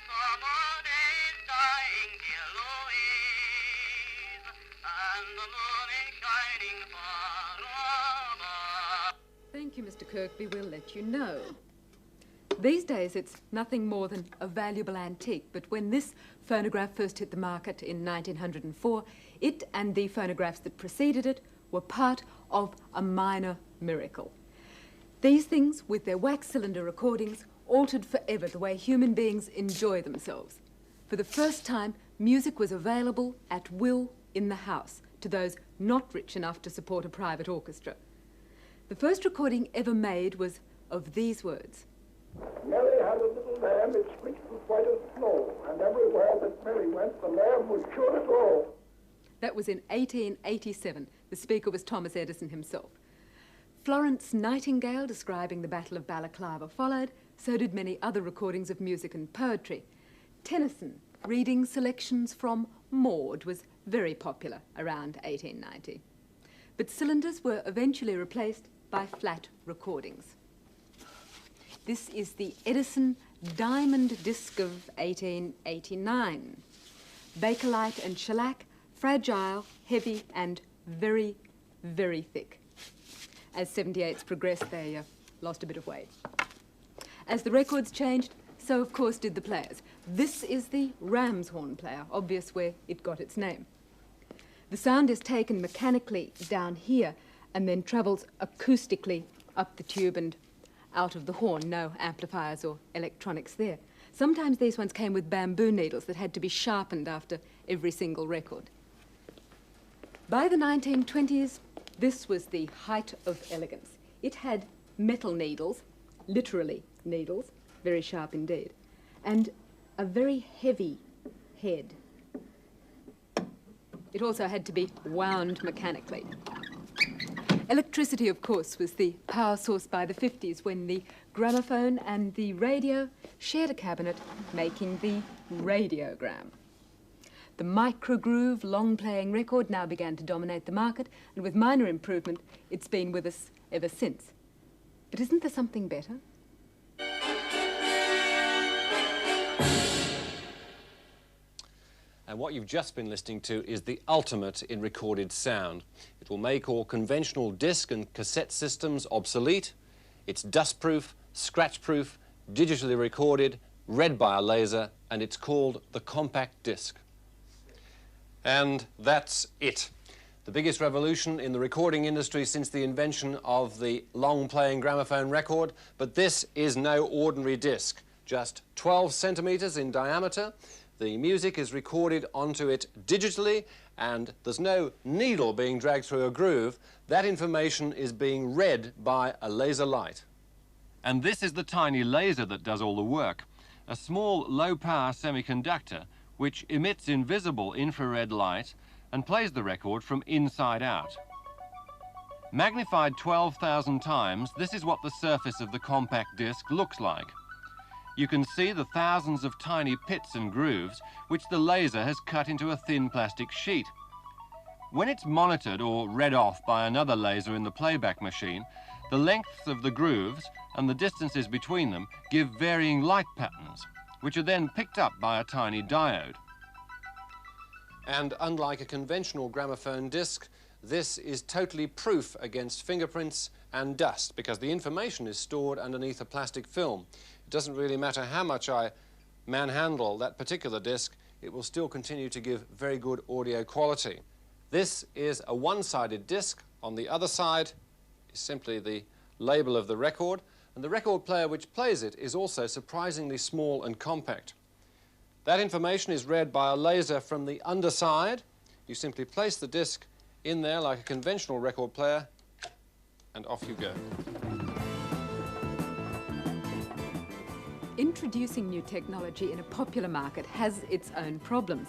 summer days dying, dear Louise, and the moon is shining far above. Thank you, Mr. Kirkby. We'll let you know. These days, it's nothing more than a valuable antique, but when this phonograph first hit the market in 1904, it and the phonographs that preceded it were part of a minor miracle. These things, with their wax cylinder recordings, altered forever the way human beings enjoy themselves. For the first time, music was available at will in the house to those not rich enough to support a private orchestra. The first recording ever made was of these words. Mary had a little lamb, its fleece was white as snow, and everywhere that Mary went, the lamb was sure to go. That was in 1887. The speaker was Thomas Edison himself. Florence Nightingale, describing the Battle of Balaclava, followed. So did many other recordings of music and poetry. Tennyson, reading selections from Maud, was very popular around 1890. But cylinders were eventually replaced by flat recordings. This is the Edison Diamond Disc of 1889. Bakelite and shellac, fragile, heavy, and very, very thick. As 78s progressed, they lost a bit of weight. As the records changed, so of course did the players. This is the Ramshorn player, obvious where it got its name. The sound is taken mechanically down here and then travels acoustically up the tube and out of the horn. No amplifiers or electronics there. Sometimes these ones came with bamboo needles that had to be sharpened after every single record. By the 1920s, this was the height of elegance. It had metal needles, literally needles, very sharp indeed, and a very heavy head. It also had to be wound mechanically. Electricity, of course, was the power source by the 50s when the gramophone and the radio shared a cabinet, making the radiogram. The microgroove long-playing record now began to dominate the market, and with minor improvement, it's been with us ever since. But isn't there something better? And what you've just been listening to is the ultimate in recorded sound. It will make all conventional disc and cassette systems obsolete. It's dustproof, scratch-proof, digitally recorded, read by a laser, and it's called the compact disc. And that's it. The biggest revolution in the recording industry since the invention of the long-playing gramophone record, but this is no ordinary disc. Just 12 centimeters in diameter. The music is recorded onto it digitally, and there's no needle being dragged through a groove. That information is being read by a laser light. And this is the tiny laser that does all the work. A small low-power semiconductor which emits invisible infrared light and plays the record from inside out. Magnified 12,000 times, this is what the surface of the compact disc looks like. You can see the thousands of tiny pits and grooves which the laser has cut into a thin plastic sheet. When it's monitored or read off by another laser in the playback machine, the lengths of the grooves and the distances between them give varying light patterns, which are then picked up by a tiny diode. And unlike a conventional gramophone disc, this is totally proof against fingerprints and dust because the information is stored underneath a plastic film. It doesn't really matter how much I manhandle that particular disc, it will still continue to give very good audio quality. This is a one-sided disc. On the other side is simply the label of the record, and the record player which plays it is also surprisingly small and compact. That information is read by a laser from the underside. You simply place the disc in there like a conventional record player, and off you go. Introducing new technology in a popular market has its own problems.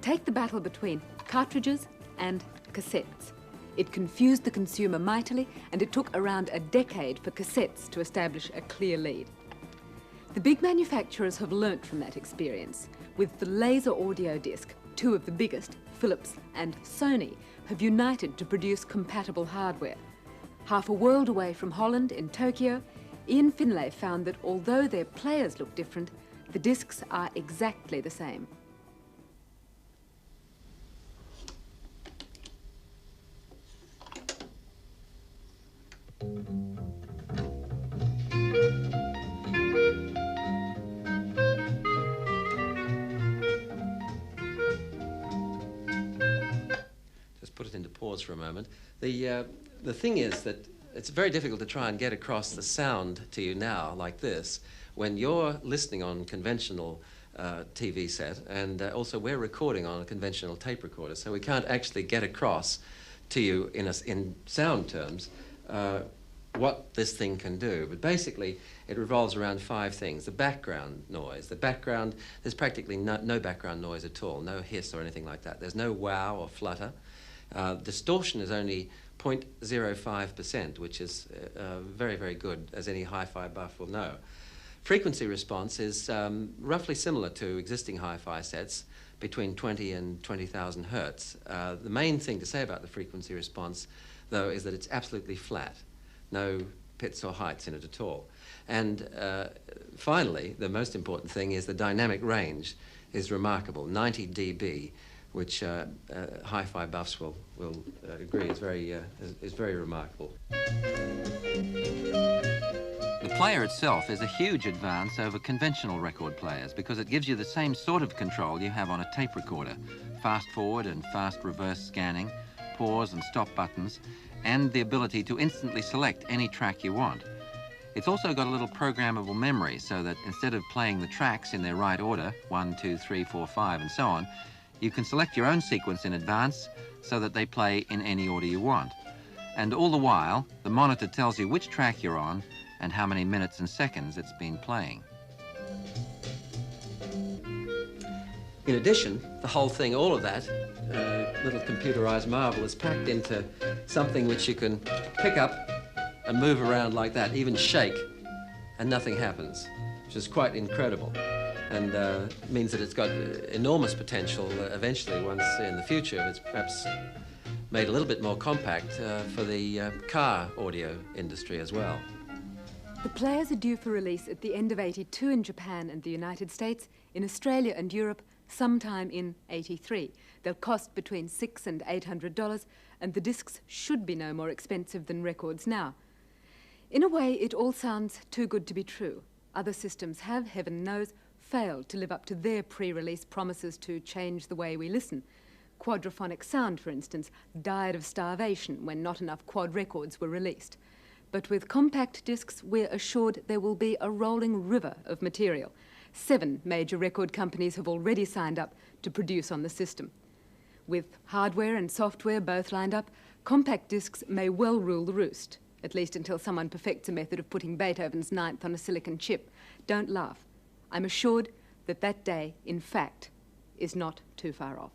Take the battle between cartridges and cassettes. It confused the consumer mightily, and it took around a decade for cassettes to establish a clear lead. The big manufacturers have learnt from that experience. With the laser audio disc, two of the biggest, Philips and Sony, have united to produce compatible hardware. Half a world away from Holland, in Tokyo, Ian Finlay found that although their players looked different, The discs are exactly the same. Just put it into pause for a moment. The thing is that it's very difficult to try and get across the sound to you now like this when you're listening on conventional TV set, and also we're recording on a conventional tape recorder, so we can't actually get across to you in sound terms what this thing can do. But basically it revolves around 5 things. The background noise. There's practically no background noise at all, no hiss or anything like that. There's no wow or flutter. Distortion is only 0.05%, which is very, very good, as any hi-fi buff will know. Frequency response is roughly similar to existing hi-fi sets, between 20 and 20,000 hertz. The main thing to say about the frequency response, though, is that it's absolutely flat. No pits or heights in it at all. And finally, the most important thing is the dynamic range is remarkable, 90 dB, which hi-fi buffs will agree is very remarkable. The player itself is a huge advance over conventional record players because it gives you the same sort of control you have on a tape recorder. Fast forward and fast reverse scanning, pause and stop buttons, and the ability to instantly select any track you want. It's also got a little programmable memory so that instead of playing the tracks in their right order, 1, 2, 3, 4, 5 and so on, you can select your own sequence in advance so that they play in any order you want. And all the while, the monitor tells you which track you're on and how many minutes and seconds it's been playing. In addition, the whole thing, all of that little computerized marvel is packed into something which you can pick up and move around like that, even shake, and nothing happens, which is quite incredible. And means that it's got enormous potential eventually, once in the future it's perhaps made a little bit more compact for the car audio industry as well. The players are due for release at the end of '82 in Japan and the United States, in Australia and Europe sometime in '83. They'll cost between $600 and $800, and the discs should be no more expensive than records now. In a way, it all sounds too good to be true. Other systems have, heaven knows, failed to live up to their pre-release promises to change the way we listen. Quadraphonic sound, for instance, died of starvation when not enough quad records were released. But with compact discs, we're assured there will be a rolling river of material. 7 major record companies have already signed up to produce on the system. With hardware and software both lined up, compact discs may well rule the roost, at least until someone perfects a method of putting Beethoven's Ninth on a silicon chip. Don't laugh. I'm assured that that day, in fact, is not too far off.